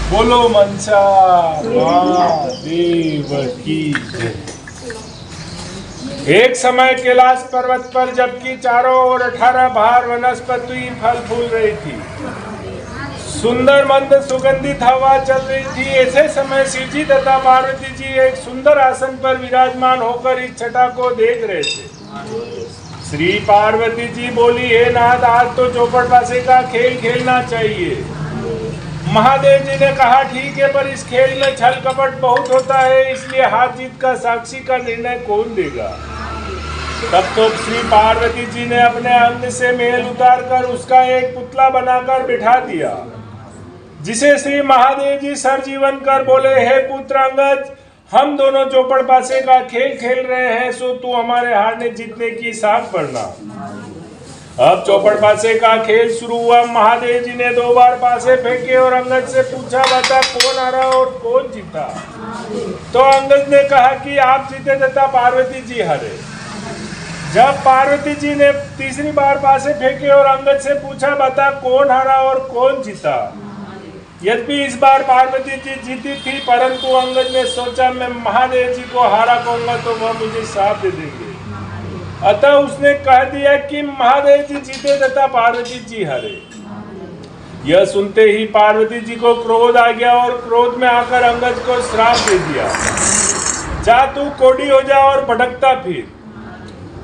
बोलो मनसा महादेव की जय। एक समय कैलाश पर्वत पर जबकि चारों ओर 18 बहार वनस्पति फल फूल रही थी, सुंदर मंद सुगंधित हवा चल रही थी। ऐसे समय शिवजी तथा पार्वती जी एक सुंदर आसन पर विराजमान होकर इस छटा को देख रहे थे। श्री पार्वती जी बोली, हे नाथ, आज तो चौपड़ पासे का खेल खेलना चाहिए। महादेव जी ने कहा, ठीक है, पर इस खेल में छल कपट बहुत होता है, इसलिए हार जीत का साक्षी का निर्णय कौन देगा। तब तो श्री पार्वती जी ने अपने अंग से मेल उतार कर उसका एक पुतला बनाकर बिठा दिया, जिसे श्री महादेव जी सरजीवन कर बोले, हे पुत्र अंगद, हम दोनों चौपड़ पासे का खेल खेल रहे हैं, सो तू हमारे हारने जीतने की साख पढ़ना। अब चौपड़ पासे का खेल शुरू हुआ। महादेव जी ने 2 बार पासे फेंके और अंगद से पूछा, बता कौन हारा और कौन जीता। तो अंगद ने कहा कि आप जीते तथा पार्वती जी हारे। जब पार्वती जी ने तीसरी बार पासे फेंके और अंगद से पूछा, बता कौन हारा और कौन जीता। यद्यपि इस बार पार्वती जी जीती थी, परंतु अंगद ने सोचा, मैं महादेव जी को हारा कहूंगा तो वह मुझे श्राप दे देंगे। अतः उसने कह दिया कि महादेव जी जीते तथा पार्वती जी हारे। यह सुनते ही पार्वती जी को क्रोध आ गया और क्रोध में आकर अंगद को श्राप दे दिया, जा तू कोढ़ी हो जा और भटकता फिर।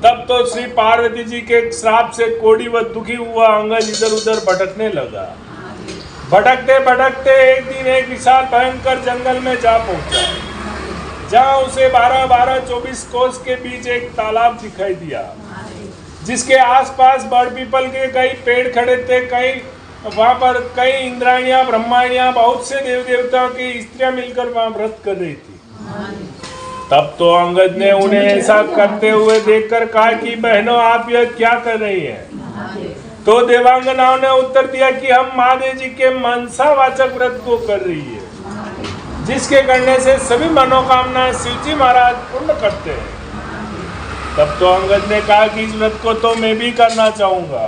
तब तो श्री पार्वती जी के श्राप से कोढ़ी व दुखी हुआ अंगद इधर उधर भटकने लगा। भटकते भटकते एक दिन एक विशाल भयंकर जंगल में जा पहुंचा, जहाँ उसे 12-12-24 कोस के बीच एक तालाब दिखाई दिया, जिसके आसपास बड़ पीपल के कई पेड़ खड़े थे। वहाँ पर कई इंद्राणियाँ, ब्रह्माणियाँ, बहुत से देव देवताओं की स्त्रियाँ मिलकर वहाँ व्रत कर रही थी। तब तो अंगद ने उन्हें ऐसा करते हुए देखकर कहा कि बहनों, आप यह क्या कर रही हैं। तो देवांगनाओं ने उत्तर दिया कि हम महादेव जी के मनसावाचक व्रत को कर रही है, जिसके करने से सभी मनोकामनाएं शिवजी महाराज पूर्ण करते हैं। तब तो अंगद ने कहा कि इस व्रत को तो मैं भी करना चाहूंगा।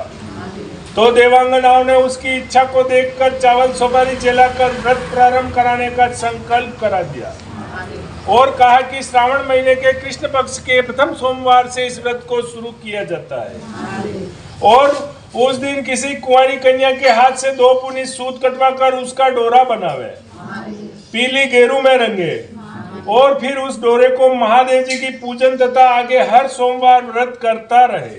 तो देवांगनाओं ने उसकी इच्छा को देखकर चावल सुपारी जलाकर व्रत प्रारंभ कराने का संकल्प करा दिया और कहा कि श्रावण महीने के कृष्ण पक्ष के प्रथम सोमवार से इस व्रत को शुरू किया जाता है और उस दिन किसी कुंवारी कन्या के हाथ से 2 पुनी सूत कटवा कर उसका डोरा बनावे, पीली गेरू में रंगे और फिर उस डोरे को महादेव जी की पूजन तथा आगे हर सोमवार व्रत करता रहे।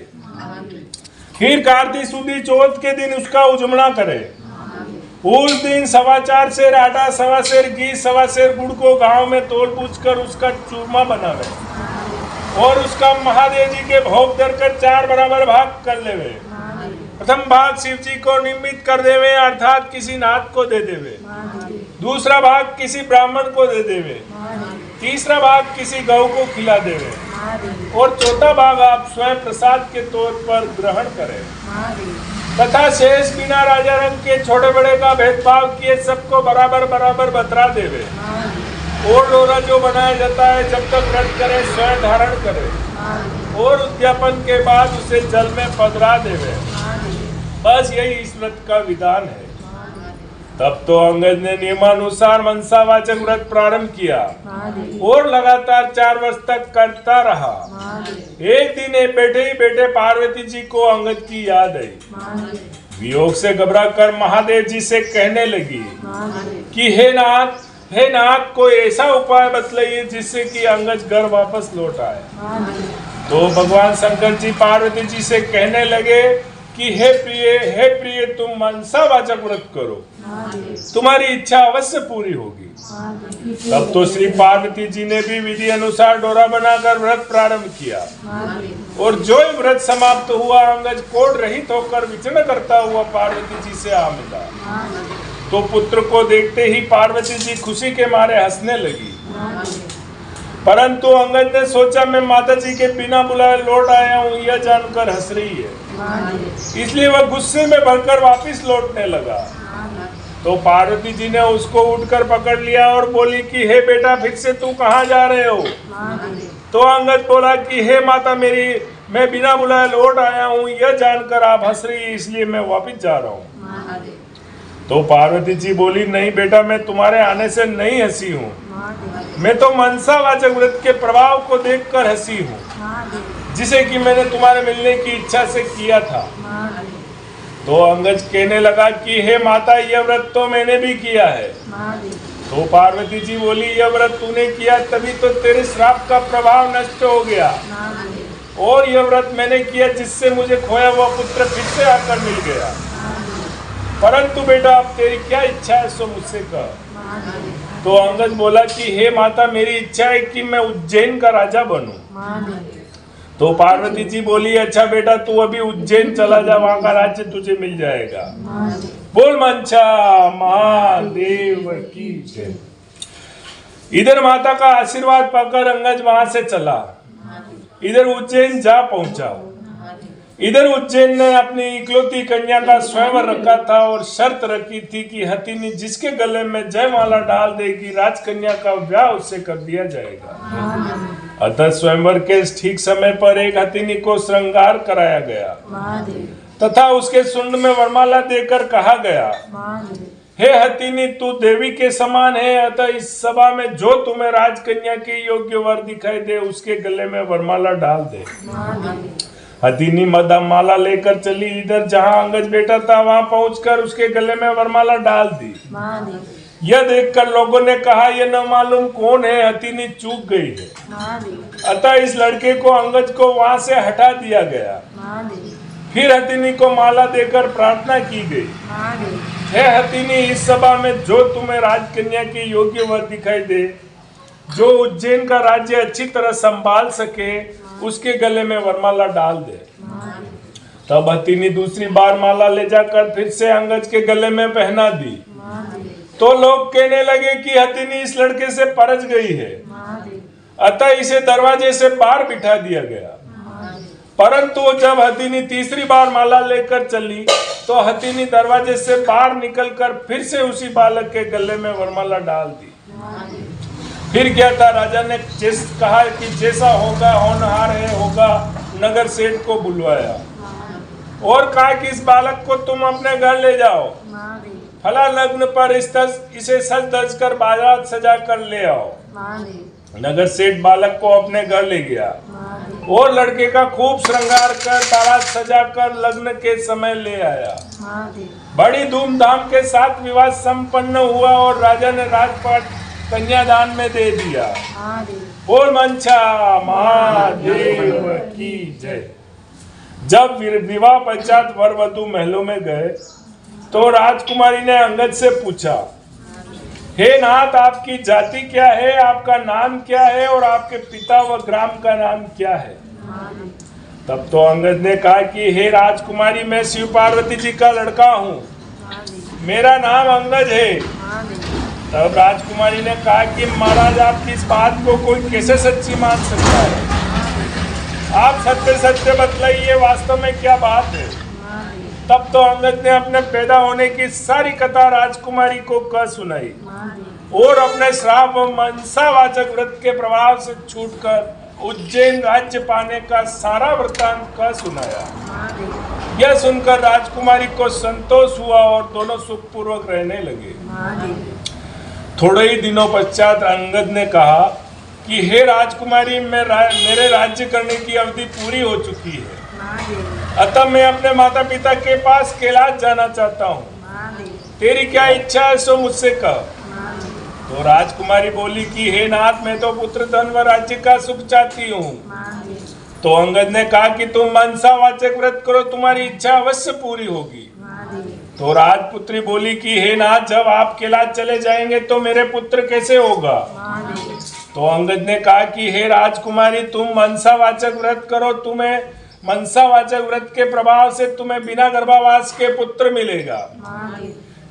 फिर कार्तिक सुदी चौथ के दिन उसका उजमना करे। उस दिन 4.25 सेर आटा, 1.25 सेर घी, 1.25 सेर गुड़ को गांव में तोल पूछ कर उसका चूरमा बनावे और उसका महादेव जी के भोग धरकर 4 बराबर भाग कर लेवे। प्रथम भाग शिव जी को निमित्त कर देवे, अर्थात किसी नाथ को दे देवे। दूसरा भाग किसी ब्राह्मण को दे देवे। तीसरा भाग किसी गौ को खिला देवे और चौथा भाग आप स्वयं प्रसाद के तौर पर ग्रहण करें तथा शेष बिना राजा रंग के छोटे बड़े का भेदभाव किए सबको बराबर बराबर बतरा देवे और डोरा जो बनाया जाता है जब तक व्रत करे स्वयं धारण करे और उद्यापन के बाद उसे जल में पधरा देवे। बस यही इस व्रत का विधान है। तब तो अंगद ने नियमानुसार मनसावाचक व्रत प्रारंभ किया और लगातार 4 वर्ष तक करता रहा। एक दिन बैठे ही बैठे पार्वती जी को अंगद की याद आई। वियोग से घबरा कर महादेव जी से कहने लगी कि हे नाथ, कोई ऐसा उपाय बतलाइए जिससे कि अंगद घर वापस लौट आए। तो भगवान शंकर जी पार्वती जी से कहने लगे कि हे प्रिय, तुम मनसावाचक व्रत करो, तुम्हारी इच्छा अवश्य पूरी होगी। तब तो श्री पार्वती जी ने भी विधि अनुसार डोरा बनाकर व्रत प्रारंभ किया और जो ही व्रत समाप्त हुआ अंगद कोढ़ रहित होकर विचरण करता हुआ पार्वती जी से आ मिला। तो पुत्र को देखते ही पार्वती जी खुशी के मारे हंसने लगी, परंतु अंगद ने सोचा मैं माता जी के बिना बुलाए लौट आया हूँ, यह जानकर हंस रही है, इसलिए वह गुस्से में भरकर वापस लौटने लगा। तो पार्वती जी ने उसको उठकर पकड़ लिया और बोली कि हे बेटा, फिर से तू कहाँ जा रहे हो। तो अंगद बोला कि हे माता, मेरी मैं बिना बुलाए लौट आया हूँ, यह जानकर आप हंस रही है, इसलिए मैं वापस जा रहा हूँ। तो पार्वती जी बोली, नहीं बेटा, मैं तुम्हारे आने से नहीं हंसी हूँ, मैं तो मनसावाचक व्रत के प्रभाव को देखकर हंसी हूँ, जिसे कि मैंने तुम्हारे मिलने की इच्छा से किया था। तो अंगज कहने लगा कि हे माता, यह व्रत तो मैंने भी किया है। तो पार्वती जी बोली, यह व्रत तूने किया तभी तो तेरे श्राप का प्रभाव नष्ट हो गया, और यह व्रत मैंने किया जिससे मुझे खोया हुआ पुत्र फिर से आकर मिल गया। परंतु बेटा, अब तेरी क्या इच्छा है सो मुझसे कह। तो अंगद बोला कि हे माता, मेरी इच्छा है कि मैं उज्जैन का राजा बनूं। तो पार्वती जी बोली, अच्छा बेटा, तू अभी उज्जैन चला जा, वहां का राज्य तुझे मिल जाएगा। बोल मंचा महादेव की जय। इधर माता का आशीर्वाद पाकर अंगद वहां से चला, इधर उज्जैन जा पहुंचा। इधर उज्जैन ने अपनी इकलौती कन्या का स्वयंवर रखा था और शर्त रखी थी कि हथिनी जिसके गले में जयमाला डाल देगी, राजकन्या का ब्याह उससे कर दिया जाएगा। अतः स्वयंवर के ठीक समय पर एक हथिनी को श्रृंगार कराया गया तथा उसके सुंड में वरमाला देकर कहा गया, हे हथिनी, तू देवी के समान है, अतः इस सभा में जो तुम्हें राजकन्या के योग्य वर दिखाई दे उसके गले में वरमाला डाल दे। हथिनी माला लेकर चली, इधर जहाँ अंगज बैठा था वहाँ पहुंचकर उसके गले में वरमाला डाल दी। यह देखकर लोगों ने कहा, यह न मालूम कौन है, हथिनी चूक गई है। अतः इस लड़के को अंगज को वहाँ से हटा दिया गया। फिर हथिनी को माला देकर प्रार्थना की गई, हे हथिनी, इस सभा में जो तुम्हें राजकन्या के योग्य वर दिखाई दे, जो उज्जैन का राज्य अच्छी तरह संभाल सके, उसके गले में वरमाला डाल दे। तब हथिनी दूसरी बार माला ले जाकर फिर से अंगज के गले में पहना दी। तो लोग कहने लगे कि हथिनी इस लड़के से परज गई है, अतः इसे दरवाजे से बाहर बिठा दिया गया। परंतु जब हथिनी तीसरी बार माला लेकर चली तो हथिनी दरवाजे से बाहर निकलकर फिर से उसी बालक के गले में वरमाला डाल दी। फिर क्या था, राजा ने कहा कि जैसा होगा होनहार है होगा, नगर सेठ को बुलवाया और कहा कि इस बालक को तुम अपने घर ले जाओ, फला लग्न पर इसे सज धज कर बारात सजा कर ले आओ। नगर सेठ बालक को अपने घर ले गया और लड़के का खूब श्रृंगार कर बारात सजा कर लग्न के समय ले आया। बड़ी धूमधाम के साथ विवाह संपन्न हुआ और राजा ने राजपाट कन्यादान में दे दिया। बोल मंचा महादेव की जय। जब विवाह पश्चात वर वधू महलों में गए तो राजकुमारी ने अंगद से पूछा, हे नाथ, आपकी जाति क्या है, आपका नाम क्या है और आपके पिता व ग्राम का नाम क्या है। तब तो अंगद ने कहा कि हे राजकुमारी, मैं शिव पार्वती जी का लड़का हूँ, मेरा नाम अंगद है। तब राजकुमारी ने कहा कि महाराज, आपकी इस बात को कोई कैसे सच्ची मान सकता है, आप सत्य सत्य बतलाइए, वास्तव में क्या बात है। तब तो अंगद ने अपने पैदा होने की सारी कथा राजकुमारी को कह सुनाई और अपने श्राप व मनसावाचक व्रत के प्रभाव से छूटकर उज्जैन राज्य पाने का सारा वृत्तांत कह सुनाया। यह सुनकर राजकुमारी को संतोष हुआ और दोनों सुखपूर्वक रहने लगे। थोड़े ही दिनों पश्चात अंगद ने कहा कि हे राजकुमारी, मेरे राज्य करने की अवधि पूरी हो चुकी है, अतः मैं अपने माता पिता के पास कैलाश जाना चाहता हूँ। तेरी क्या इच्छा है सो मुझसे कह। तो राजकुमारी बोली कि हे नाथ, मैं तो पुत्र धन व राज्य का सुख चाहती हूँ। तो अंगद ने कहा कि तुम मनसावाचक व्रत करो, तुम्हारी इच्छा अवश्य पूरी होगी। तो राजपुत्री बोली कि हे नाथ, जब आप कैलाश चले जाएंगे तो मेरे पुत्र कैसे होगा। तो अंगद ने कहा कि हे राजकुमारी, तुम मनसावाचक व्रत करो, तुम्हें मनसावाचक व्रत के प्रभाव से तुम्हें बिना गर्भावास के पुत्र मिलेगा।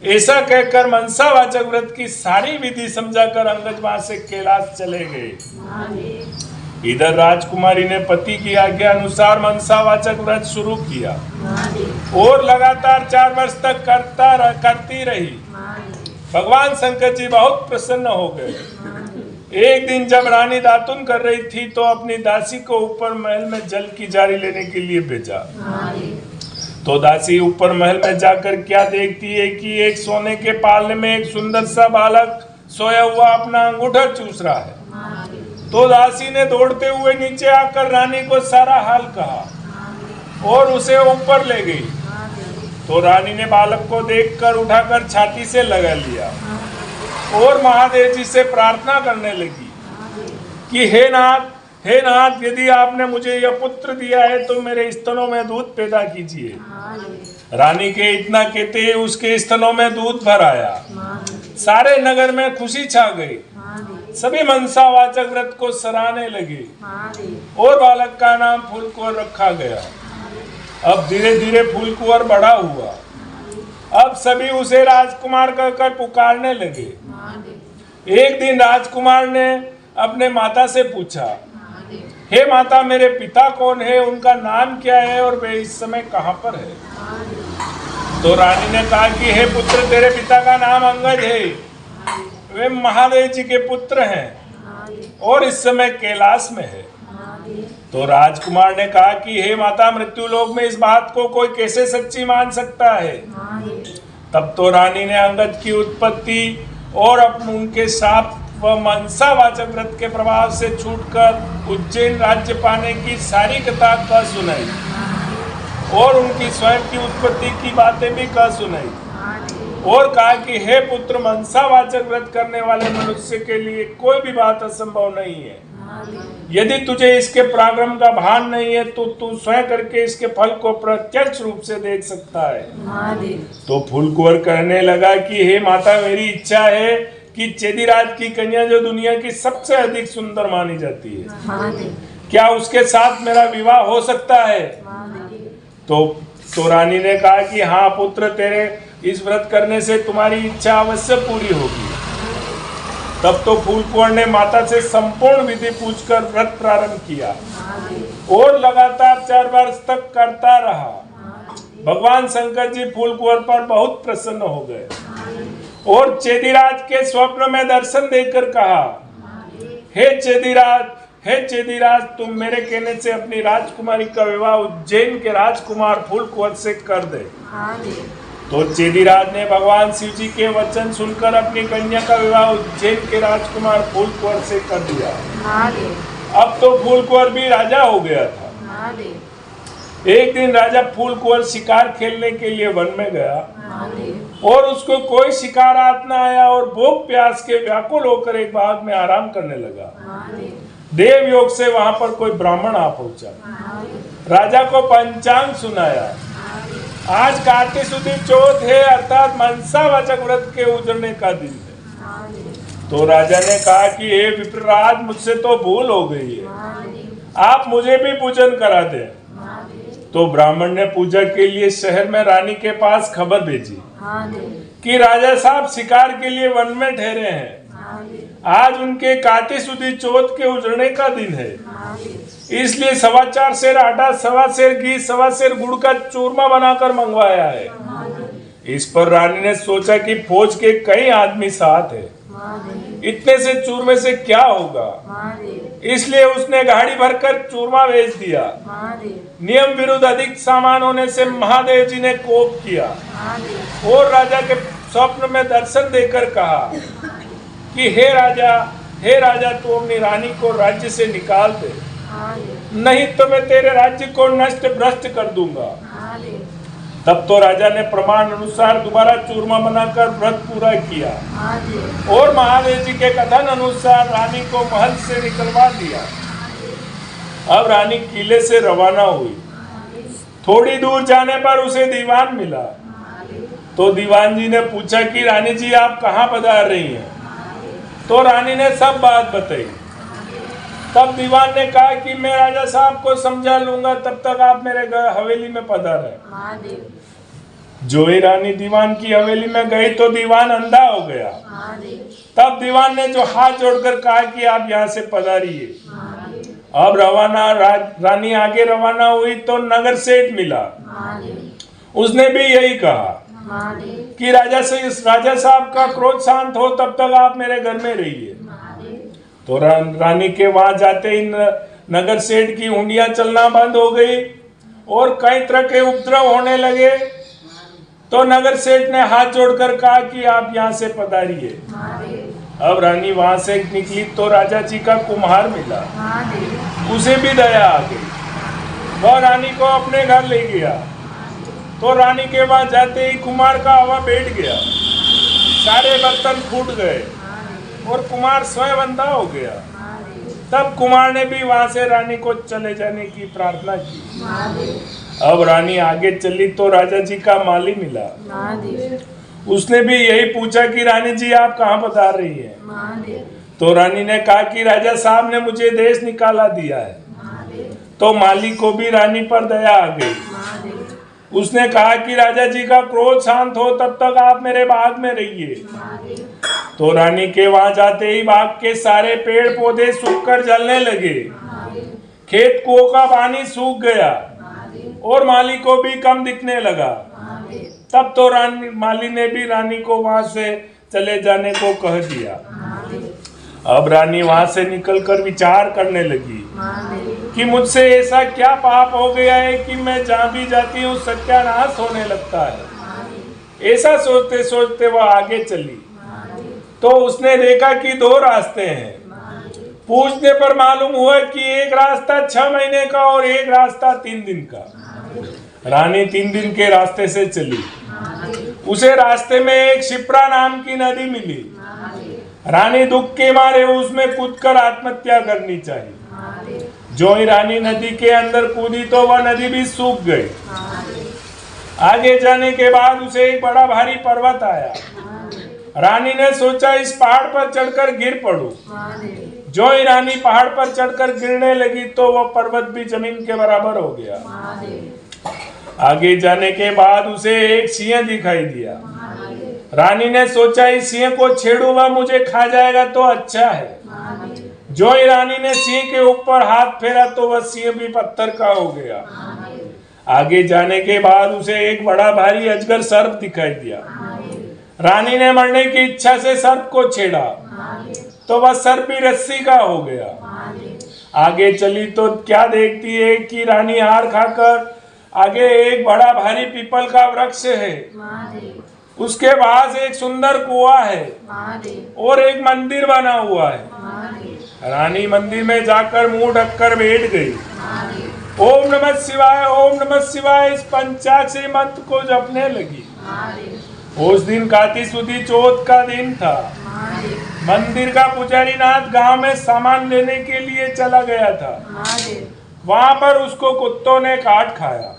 ऐसा कहकर मनसावाचक व्रत की सारी विधि समझाकर अंगद वहां से कैलाश चले गए। इधर राजकुमारी ने पति की आज्ञा अनुसार मनसावाचक व्रत शुरू किया और लगातार 4 वर्ष तक करती रही। भगवान शंकर जी बहुत प्रसन्न हो गए। एक दिन जब रानी दातुन कर रही थी तो अपनी दासी को ऊपर महल में जल की जारी लेने के लिए भेजा। तो दासी ऊपर महल में जाकर क्या देखती है कि एक सोने के पालने में एक सुंदर सा बालक सोया हुआ अपना अंगूठा चूस रहा है। तो दासी ने दौड़ते हुए नीचे आकर रानी को सारा हाल कहा और उसे ऊपर ले गई। तो रानी ने बालक को देखकर उठाकर छाती से लगा लिया और महादेव जी से प्रार्थना करने लगी कि हे नाथ, यदि आपने मुझे यह पुत्र दिया है तो मेरे स्तनों में दूध पैदा कीजिए। रानी के इतना कहते ही उसके स्तनों में दूध भर आया। सारे नगर में खुशी छा गई। सभी मनसावाचक व्रत को सराहने लगे और बालक का नाम फूलकुंवर रखा गया। अब धीरे धीरे फूलकुंवर बड़ा हुआ। अब सभी उसे राजकुमार कहकर पुकारने लगे। एक दिन राजकुमार ने अपने माता से पूछा, हे माता, मेरे पिता कौन है, उनका नाम क्या है और वे इस समय कहाँ पर है? तो रानी ने कहा कि हे पुत्र, तेरे पिता का नाम अंगद है, वे महादेव जी के पुत्र हैं और इस समय कैलाश में है। तो राजकुमार ने कहा कि हे माता, मृत्यु लोक में इस बात को कोई कैसे सच्ची मान सकता है? तब तो रानी ने अंगद की उत्पत्ति और उनके शाप व मनसावाचक व्रत के प्रभाव से छूटकर उज्जैन राज्य पाने की सारी कथा कह सुनाई और उनकी स्वयं की उत्पत्ति की बातें भी कह सुनाई और कहा कि हे पुत्र, मनसावाचक व्रत करने वाले मनुष्य के लिए कोई भी बात असंभव नहीं है। यदि तुझे इसके पराक्रम का भान नहीं है तो तू स्वयं करके इसके फल को प्रत्यक्ष रूप से देख सकता है। तो फूलकुंवर कहने लगा कि हे माता, मेरी इच्छा है कि चेदीराज की कन्या जो दुनिया की सबसे अधिक सुंदर मानी जाती है, क्या उसके साथ मेरा विवाह हो सकता है? तो रानी ने कहा कि हाँ पुत्र, तेरे इस व्रत करने से तुम्हारी इच्छा अवश्य पूरी होगी। तब तो फूलकुंवर ने माता से संपूर्ण विधि पूछकर व्रत प्रारंभ किया और लगातार 4 वर्ष तक करता रहा। भगवान शंकर जी फूलकुंवर पर बहुत प्रसन्न हो गए और चेदीराज के स्वप्न में दर्शन देकर कहा, हे चेदीराज, तुम मेरे कहने से अपनी राजकुमारी का विवाह उज्जैन के राजकुमार फूलकुंवर से कर दे। तो चेदीराज ने भगवान शिव जी के वचन सुनकर अपनी कन्या का विवाह उज्जैन के राजकुमार फूलकुंवर से कर दिया। अब तो फूलकुंवर भी राजा हो गया था। एक दिन राजा फूलकुंवर शिकार खेलने के लिए वन में गया और उसको कोई शिकार हाथ न आया और भूख प्यास के व्याकुल होकर एक बाग में आराम करने लगा। देव योग से वहां पर कोई ब्राह्मण आ पहुंचा। राजा को पंचांग सुनाया। आज कार्तिक शुक्ल चौथ है, अर्थात मनसावाचक व्रत के उजड़ने का दिन है। तो राजा ने कहा कि हे विप्रराज, मुझसे तो भूल हो गई है, आप मुझे भी पूजन करा दें। तो ब्राह्मण ने पूजा के लिए शहर में रानी के पास खबर भेजी कि राजा साहब शिकार के लिए वन में ठहरे हैं। आज उनके कार्तिक शुक्ल चौथ के उजड़ने का दिन है, इसलिए 4.25 सेर आटा, 1.25 सेर घी, 1.25 सेर गुड़ का चूरमा बनाकर मंगवाया है। इस पर रानी ने सोचा कि फौज के कई आदमी साथ है, इतने से चूरमे से क्या होगा, इसलिए उसने गाड़ी भरकर चूरमा भेज दिया। नियम विरुद्ध अधिक सामान होने से महादेव जी ने कोप किया और राजा के स्वप्न में दर्शन देकर कहा कि हे राजा, तू अपनी रानी को राज्य से निकाल दे, नहीं तो मैं तेरे राज्य को नष्ट भ्रष्ट कर दूंगा। तब तो राजा ने प्रमाण अनुसार दोबारा चूरमा बनाकर व्रत पूरा किया और महादेव जी के कथन अनुसार रानी को महल से निकलवा दिया। अब रानी किले से रवाना हुई। थोड़ी दूर जाने पर उसे दीवान मिला। तो दीवान जी ने पूछा कि रानी जी, आप कहाँ पधार रही हैं? तो रानी ने सब बात बताई। तब दीवान ने कहा कि मैं राजा साहब को समझा लूंगा, तब तक आप मेरे हवेली में पधारें। जो ही रानी दीवान की हवेली में गई तो दीवान अंधा हो गया। तब दीवान ने जो हाथ जोड़कर कहा कि आप यहाँ से पधारिए। अब रानी आगे रवाना हुई तो नगर सेठ मिला। उसने भी यही कहा कि राजा साहब का क्रोध शांत हो तब तक आप मेरे घर में रहिए। तो रानी के वहां जाते ही नगर सेठ की हुंडियां चलना बंद हो गई और कई तरह के उपद्रव होने लगे। तो नगर सेठ ने हाथ जोड़कर कहा कि आप यहाँ से पधारिए। अब रानी वहां से निकली तो राजा जी का कुम्हार मिला, उसे भी दया आ गई। वह रानी को अपने घर ले गया। तो रानी के वहां जाते ही कुम्हार का हवा बैठ गया, सारे बर्तन फूट गए और कुम्हार स्वयं अंधा हो गया। तब कुम्हार ने भी वहां से रानी को चले जाने की प्रार्थना की। अब रानी आगे चली तो राजा जी का माली मिला, उसने भी यही पूछा कि रानी जी आप कहाँ पधार रही हैं? तो रानी ने कहा कि राजा साहब ने मुझे देश निकाला दिया है। तो माली को भी रानी पर दया आ गई। उसने कहा कि राजा जी का क्रोध शांत हो तब तक आप मेरे बाग में रहिए। तो रानी के वहां जाते ही बाग के सारे पेड़ पौधे सूखकर जलने लगे, खेत कुओं का पानी सूख गया और माली को भी कम दिखने लगा। तब तो माली ने भी रानी को वहां से चले जाने को कह दिया। अब रानी वहां से निकलकर विचार करने लगी कि मुझसे ऐसा क्या पाप हो गया है कि मैं जहाँ भी जाती हूँ सत्यानाश होने लगता है। ऐसा सोचते सोचते वह आगे चली तो उसने देखा कि 2 रास्ते हैं। पूछने पर मालूम हुआ कि एक रास्ता 6 महीने का और एक रास्ता 3 दिन का। रानी 3 दिन के रास्ते से चली। उसे रास्ते में एक शिप्रा नाम की नदी मिली। रानी दुख के मारे उसमें कूदकर आत्महत्या करनी चाहिए। जो ही रानी नदी के अंदर कूदी तो वह नदी भी सूख गई। आगे जाने के बाद उसे एक बड़ा भारी पर्वत आया। रानी ने सोचा इस पहाड़ पर चढ़कर गिर पड़ूं। जो ही रानी पहाड़ पर चढ़कर गिरने लगी तो वह पर्वत भी जमीन के बराबर हो गया। आगे जाने के बाद उसे एक सिंह दिखाई दिया। रानी ने सोचा इस सिंह को छेड़ूंगा मुझे खा जाएगा तो अच्छा है। जो ही रानी ने सिंह के ऊपर हाथ फेरा तो वह सिंह भी पत्थर का हो गया। आगे जाने के बाद उसे एक बड़ा भारी अजगर सर्प दिखाई दिया। रानी ने मरने की इच्छा से सर्प को छेड़ा तो वह सर्प भी रस्सी का हो गया। आगे चली तो क्या देखती है कि रानी हार खाकर आगे एक बड़ा भारी पीपल का वृक्ष है। उसके पास एक सुंदर कुआं है और एक मंदिर बना हुआ है। रानी मंदिर में जाकर मुंह ढककर बैठ गई। ओम नमः शिवाय, ओम नमः शिवाय इस पंचाक्षरी मंत्र को जपने लगी। उस दिन कार्तिक सुदी चौथ का दिन था। मंदिर का पुजारी नाथ गांव में सामान लेने के लिए चला गया था। वहां पर उसको कुत्तों ने काट खाया।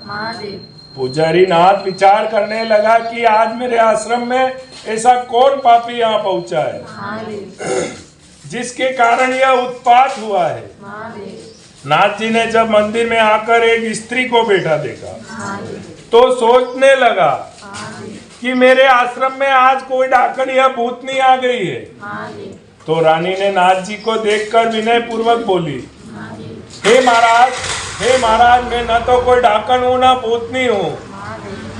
पुजारी नाथ विचार करने लगा कि आज मेरे आश्रम में ऐसा कौन पापी यहाँ पहुंचा है जिसके कारण यह उत्पात हुआ है। नाथ जी ने जब मंदिर में आकर एक स्त्री को बैठा देखा तो सोचने लगा कि मेरे आश्रम में आज कोई डाकन या भूतनी आ गई है। तो रानी ने नाथ जी को देखकर विनय पूर्वक बोली, हे महाराज मैं न तो कोई डाकन हूँ न भूतनी हूँ।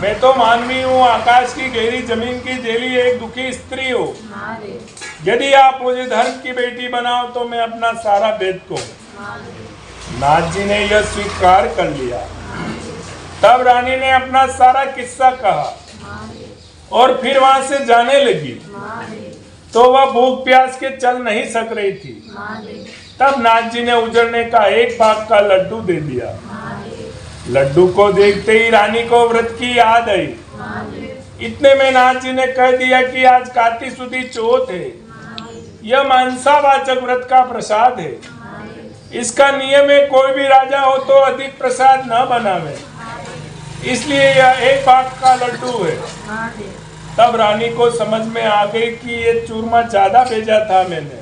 मैं तो मानवी हूँ, आकाश की गहरी जमीन की जेली एक दुखी स्त्री हूँ। यदि आप मुझे धर्म की बेटी बनाओ तो मैं अपना सारा भेद कहूँ। नाथ जी ने यह स्वीकार कर लिया। तब रानी ने अपना सारा किस्सा कहा और फिर वहां से जाने लगी। तो वह भूख प्यास के चल नहीं सक रही थी। तब नाथ जी ने उजड़ने का एक भाग का लड्डू दे दिया। लड्डू को देखते ही रानी को व्रत की याद आई। इतने में नाथ जी ने कह दिया कि आज कार्तिक सुदी चौथ है। यह मनसावाचक व्रत का प्रसाद है। इसका नियम है कोई भी राजा हो तो अधिक प्रसाद न बनावे, इसलिए यह एक भाग का लड्डू है। तब रानी को समझ में आ गई कि ये चूरमा ज्यादा भेजा था मैंने,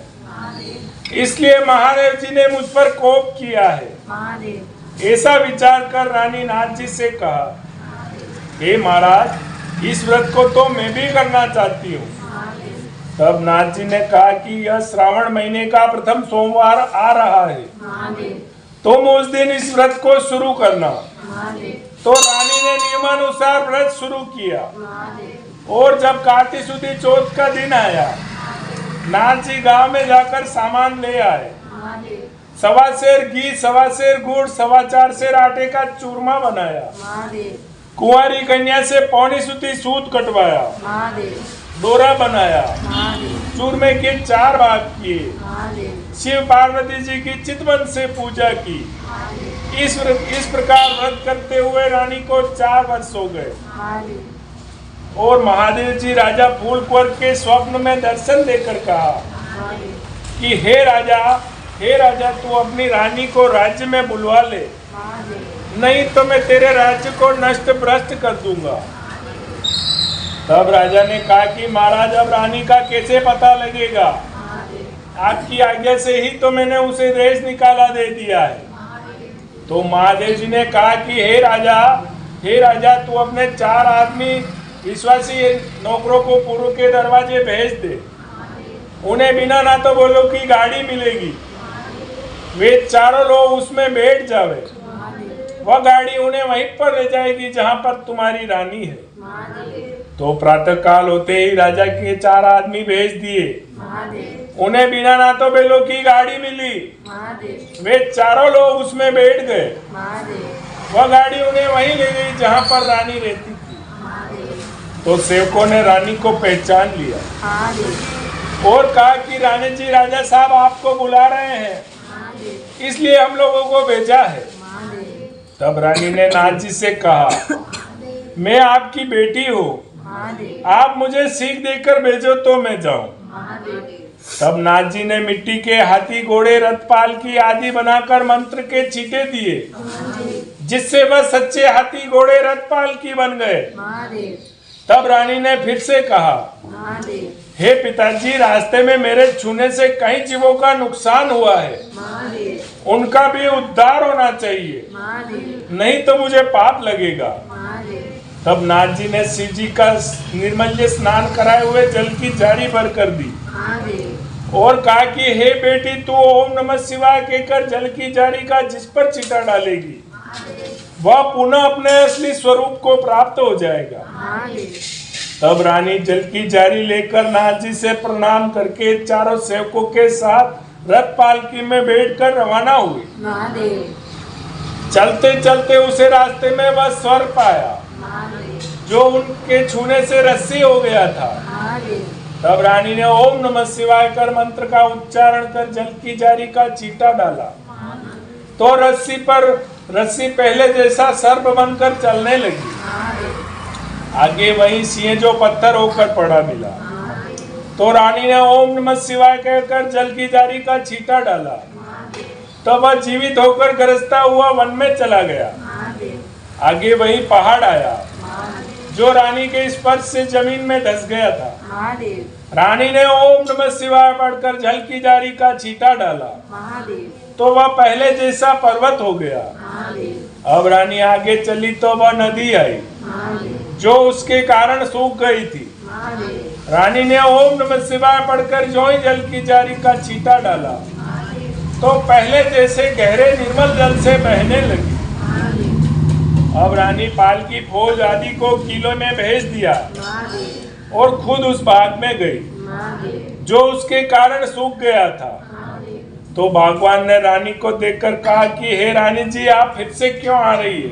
इसलिए महादेव जी ने मुझ पर कोप किया है। ऐसा विचार कर रानी नाथ जी से कहा, हे महाराज इस व्रत को तो मैं भी करना चाहती हूँ। तब नाथ जी ने कहा कि यह श्रावण महीने का प्रथम सोमवार आ रहा है, तुम उस दिन इस व्रत को शुरू करना। तो रानी ने नियमानुसार व्रत शुरू किया और जब कार्तिक सुदी चौथ का दिन आया नाथ जी गांव में जाकर सामान ले आए। महादेव 1.25 सेर घी, 1.25 सेर गुड़, 4.25 सेर आटे का चूरमा बनाया। महादेव कुंवारी कन्या से पौनी सूती सूत कटवाया। महादेव डोरा बनाया। महादेव चूरमे के 4 भाग किए। महादेव शिव पार्वती जी की चितवन से पूजा की। इस प्रकार व्रत करते हुए रानी को 4 वर्ष हो गए। महादेव और महादेव जी राजा फूलकुंवर के स्वप्न में दर्शन देकर कहा कि हे राजा तू अपनी रानी को राज्य में बुलवा ले, नहीं तो मैं तेरे राज्य को नष्ट भ्रष्ट कर दूंगा। तब राजा ने कहा कि महाराज अब रानी का कैसे पता लगेगा? आपकी आज्ञा से ही तो मैंने उसे देश निकाला दे दिया है। तो महादेव जी ने कहा कि हे राजा तू अपने 4 आदमी विश्वासी नौकरों को पूर्व के दरवाजे भेज दे। उन्हें बिना ना तो बोलो कि गाड़ी मिलेगी, वे चारों लोग उसमें बैठ जावे। वह गाड़ी उन्हें वहीं पर ले जाएगी जहां पर तुम्हारी रानी है। तो प्रातः काल होते ही राजा के 4 आदमी भेज दिए। उन्हें बिना ना तो बोलो की गाड़ी मिली, वे चारों लोग उसमें बैठ गए। वह गाड़ी उन्हें वहीं ले गई जहां पर रानी रहती थी। तो सेवकों ने रानी को पहचान लिया और कहा कि रानी जी राजा साहब आपको बुला रहे हैं, इसलिए हम लोगों को भेजा है। तब रानी ने नाथ जी से कहा मैं आपकी बेटी हूँ, आप मुझे सीख देकर भेजो तो मैं जाऊं। तब नाथ जी ने मिट्टी के हाथी घोड़े रथपाल की आदि बनाकर मंत्र के छींटे दिए, जिससे वह सच्चे हाथी घोड़े रथपाल की बन गए। तब रानी ने फिर से कहा हे पिताजी, रास्ते में मेरे छूने से कई जीवों का नुकसान हुआ है, उनका भी उद्धार होना चाहिए, नहीं तो मुझे पाप लगेगा। तब नाथ जी ने शिव जी का निर्मल्य स्नान कराए हुए जल की जारी भर कर दी और कहा कि हे बेटी, तू ओम नमः शिवाय कहकर जल की जारी का जिस पर छींटा डालेगी वह पुनः अपने असली स्वरूप को प्राप्त हो जाएगा। तब रानी जल की जारी लेकर नाथ जी से प्रणाम करके चारों सेवकों के साथ रथ पालकी में बैठकर रवाना हुई। चलते चलते उसे रास्ते में वह स्वर पाया जो उनके छूने से रस्सी हो गया था। तब रानी ने ओम नमः शिवाय कर मंत्र का उच्चारण कर जल की जारी का छींटा डाला तो रस्सी पहले जैसा सर्प बनकर चलने लगी। आगे वही सिंह जो पत्थर होकर पड़ा मिला। तो रानी ने ओम नमः शिवाय कहकर जल की जारी का छींटा डाला तो वह जीवित होकर गरजता हुआ वन में चला गया। आगे वही पहाड़ आया जो रानी के स्पर्श से जमीन में धस गया था। रानी ने ओम नमः शिवाय पढ़कर जल की जारी का छींटा डाला तो वह पहले जैसा पर्वत हो गया। अब रानी आगे चली तो वह नदी आई जो उसके कारण सूख गई थी। रानी ने ओम नमः शिवाय पढ़कर जो ही जल की जारी का छींटा डाला तो पहले जैसे गहरे निर्मल जल से बहने लगी। अब रानी पाल की फौज आदि को किले में भेज दिया और खुद उस भाग में गई जो उसके कारण सूख गया था। तो भगवान ने रानी को देखकर कहा कि हे रानी जी, आप फिर से क्यों आ रही है?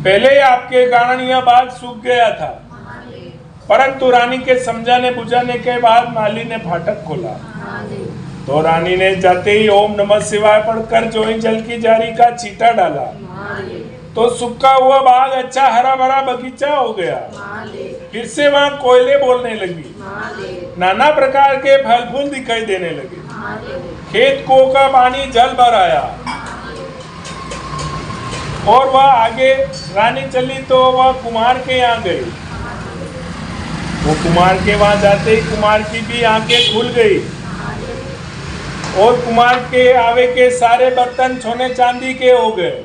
पहले ही आपके कारण यह बाग सूख गया था। परंतु रानी के समझाने बुझाने के बाद माली ने फाटक खोला। तो रानी ने जाते ही ओम नमः शिवाय पढ़कर जो ही जल की जारी का छींटा डाला तो सूखा हुआ बाग अच्छा हरा भरा बगीचा हो गया। फिर से वहाँ कोयले बोलने लगी, नाना प्रकार के फल फूल दिखाई देने लगे। खेत को का पानी जल भर आया और वह आगे रानी चली तो वह कुमार के यहाँ गई। वो कुमार के वहाँ जाते ही कुमार की भी आंखें खुल गई और कुमार के आवे के सारे बर्तन सोने चांदी के हो गए।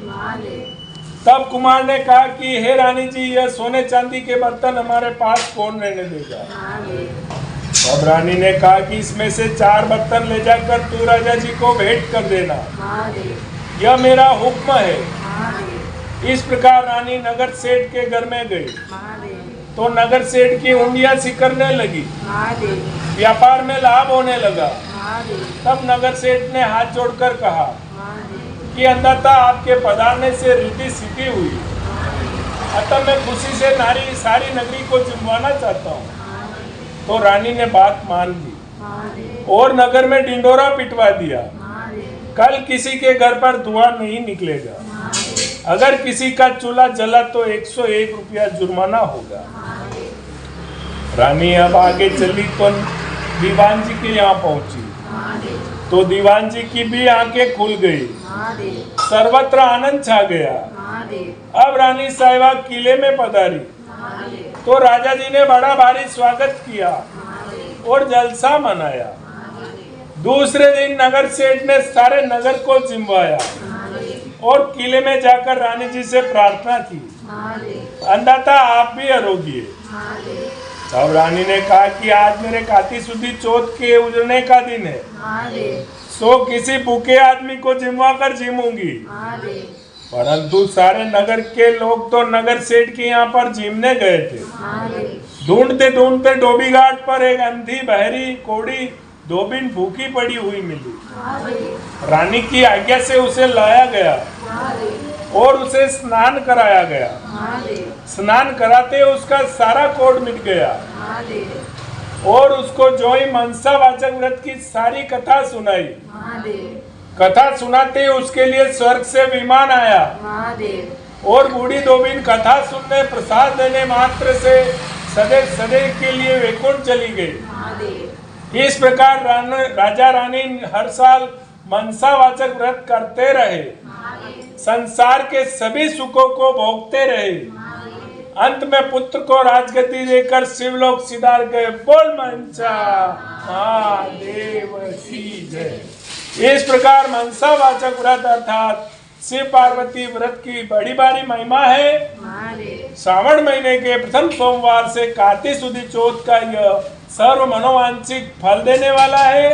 तब कुमार ने कहा कि हे रानी जी, यह सोने चांदी के बर्तन हमारे पास कौन रहने देगा? तब रानी ने कहा कि इसमें से 4 बर्तन ले जाकर तू राजा जी को भेंट कर देना, यह मेरा हुक्म है। इस प्रकार रानी नगर सेठ के घर में गई। तो नगर सेठ की उंगलियां सिकरने लगी, महादेव व्यापार में लाभ होने लगा। महादेव तब नगर सेठ ने हाथ जोड़कर कहा महादेव कि अंधता आपके पधारने से रिद्धि सिद्धि हुई, अतः मैं खुशी से सारी नगरी को जिमवाना चाहता हूँ। तो रानी ने बात मान ली महादेव और नगर में डिंडोरा पिटवा दिया। महादेव कल किसी के घर पर धुआं नहीं निकलेगा। अगर किसी का चूल्हा जला तो 101 रुपया जुर्माना होगा। रानी अब आगे चली तो दीवान जी के यहाँ पहुंची तो दीवान जी की भी आंखें खुल गई, सर्वत्र आनंद छा गया। अब रानी साहिबा किले में पधारी तो राजा जी ने बड़ा भारी स्वागत किया और जलसा मनाया। दूसरे दिन नगर सेठ ने सारे नगर को जिमवाया और किले में जाकर रानी जी से प्रार्थना की, अंधता आप भी आरोग्य। तब रानी ने कहा कि आज मेरे काती सुधी चौथ के उजड़ने का दिन है, सो किसी भूखे आदमी को जिमवा कर जिमूंगी। परंतु सारे नगर के लोग तो नगर सेठ के यहाँ पर जिमने गए थे। ढूंढते ढूंढते डोबी घाट पर एक अंधी बहरी कोड़ी धोबिन भूखी पड़ी हुई मिली। रानी की आज्ञा से उसे लाया गया और उसे स्नान कराया गया। स्नान कराते उसका सारा कोढ़ मिट गया और उसको जो ही मनसावाचक व्रत की सारी कथा सुनाई। कथा सुनाते उसके लिए स्वर्ग से विमान आया और बूढ़ी धोबिन कथा सुनने प्रसाद देने मात्र से सदैव सदैव के लिए वैकुंठ चली गई। इस प्रकार राजा रानी हर साल मनसावाचक व्रत करते रहे, संसार के सभी सुखों को भोगते रहे। अंत में पुत्र को राजगद्दी देकर शिवलोक सिधार गए। बोल मनसा महादेव की जय। इस प्रकार मनसावाचक व्रत अर्थात शिव पार्वती व्रत की बड़ी भारी महिमा है। श्रावण महीने के प्रथम सोमवार से कार्तिक सुदी चौथ का यह सर्व मनोवांछित फल देने वाला है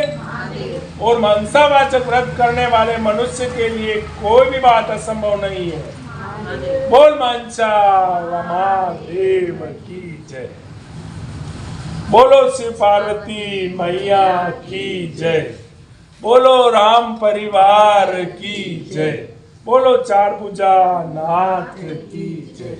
और मनसावाचक व्रत करने वाले मनुष्य के लिए कोई भी बात असंभव नहीं है। बोल मनसा महादेव की जय। बोलो शिव पार्वती मैया की जय। बोलो राम परिवार की जय। बोलो चार भुजा नाथ की जय।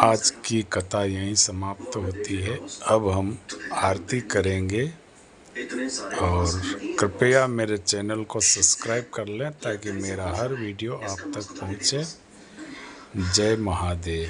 आज की कथा यहीं समाप्त होती है। अब हम आरती करेंगे और कृपया मेरे चैनल को सब्सक्राइब कर लें ताकि मेरा हर वीडियो आप तक पहुंचे। जय महादेव।